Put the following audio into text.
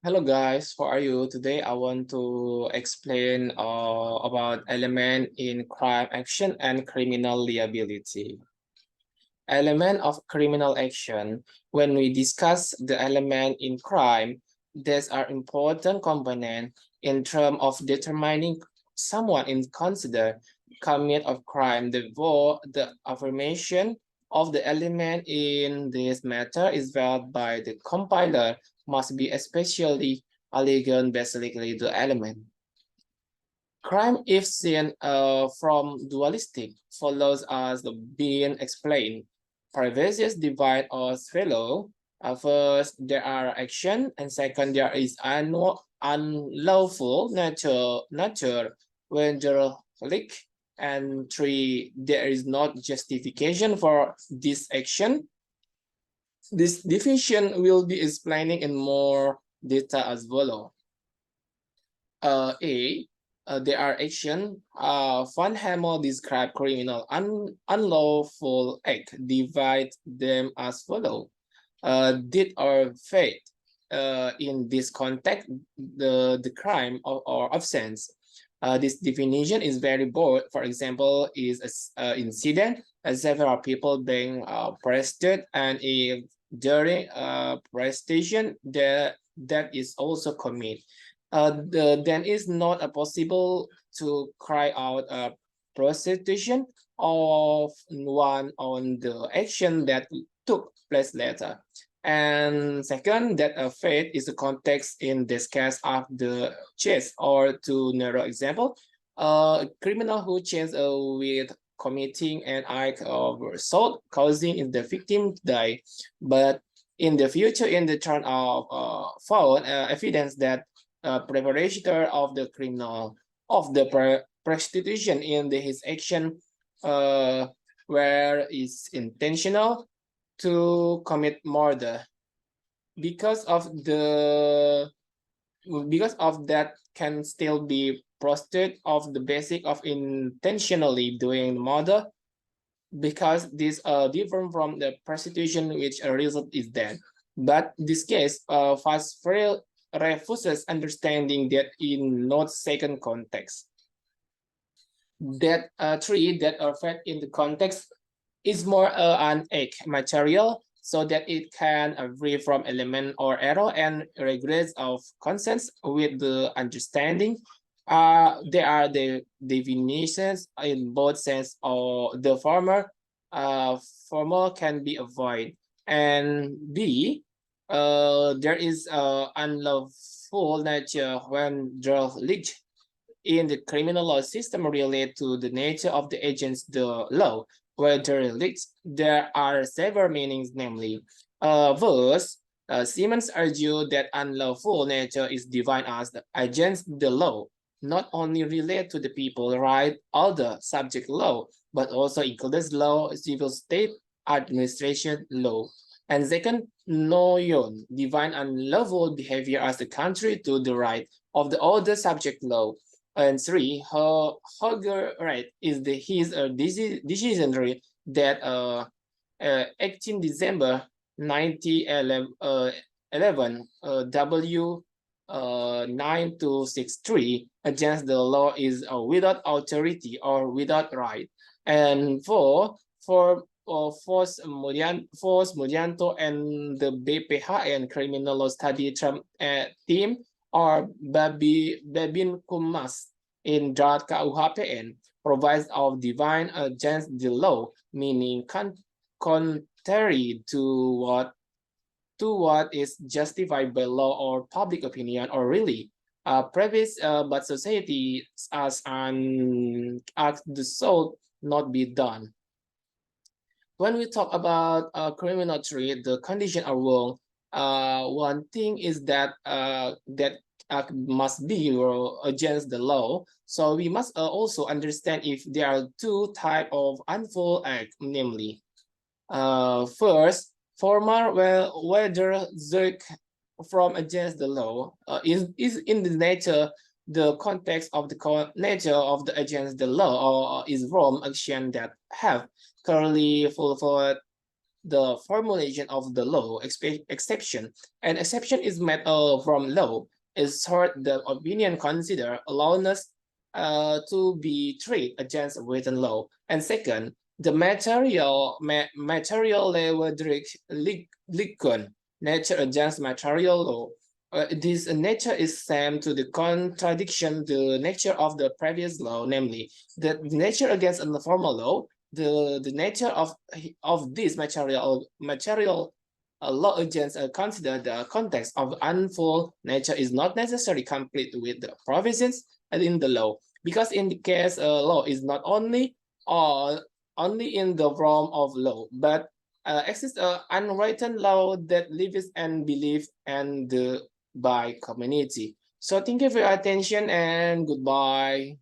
Hello guys, how are you? Today I want to explain about element in crime action and criminal liability. Element of criminal action. When we discuss the element in crime, these are important component in terms of determining someone is considered commit of crime. Therefore, the affirmation of the element in this matter is valid by the compiler must be especially elegant basically the element. Crime, if seen from dualistic, follows as being explained. Previous divide as follow. First, there are action, and second, there is unlawful nature when there leak, and three, there is not justification for this action. This definition will be explaining in more detail as follow. A. There are action. Van Hamel described criminal unlawful act. Divide them as follow. Did or fate. In this context, the crime or absence. This definition is very broad. For example, is an incident, several people being arrested, and if during prestation that is also commit. Then it's not possible to cry out prostitution of one on the action that took place later. And second, that a fate is a context in this case of the chase, or to narrow example, a criminal who chased with committing an act of assault causing the victim to die, but in the future, in the turn of found evidence that preparator of the criminal of the prostitution in his action uh, where is intentional to commit murder because of the because of that can still be prostitute of the basic of intentionally doing murder because this different from the prostitution which a result is death. But this case fast refuses understanding that in not second context. That tree that affect in the context is more an egg material so that it can free from element or error and regress of consents with the understanding. There are the definitions in both sense or the former can be avoided. And B, there is unlawful nature when drug leak in the criminal law system relate to the nature of the agents the law, whether leaks, there are several meanings, namely, first, Siemens argued that unlawful nature is defined as the against the law, not only relate to the people right or the subject law, but also includes law, civil state, administration law. And second, Noyon define unlawful behavior as the contrary to the right of the other subject law. And three, Hogger right is the his decision right that 18 December 1911 W 9263 against the law is without authority or without right. And four, for Force Modianto and the BPHN Criminal Law Study team or Babin Kumas in draft KUHPN provides of divine against the law, meaning contrary to what is justified by law or public opinion or really previous but society as an act the soul not be done. When we talk about criminal treat, the condition are wrong. One thing is that must be against the law. So we must also understand if there are two type of unlawful act, namely, first, formal whether the from against the law is in the nature the context of the nature of the against the law or is wrong action that have currently fulfilled the formulation of the law exception. An exception is made from law. Is short the opinion consider allowance to be treated against written law. And second, the material level nature against material law. This nature is same to the contradiction the nature of the previous law, namely the nature against the formal law, the nature of this material law against consider the context of unfold nature is not necessarily complete with the provisions in the law, because in the case law is not only in the realm of law, but exists an unwritten law that lives and believed and by community. So thank you for your attention and goodbye.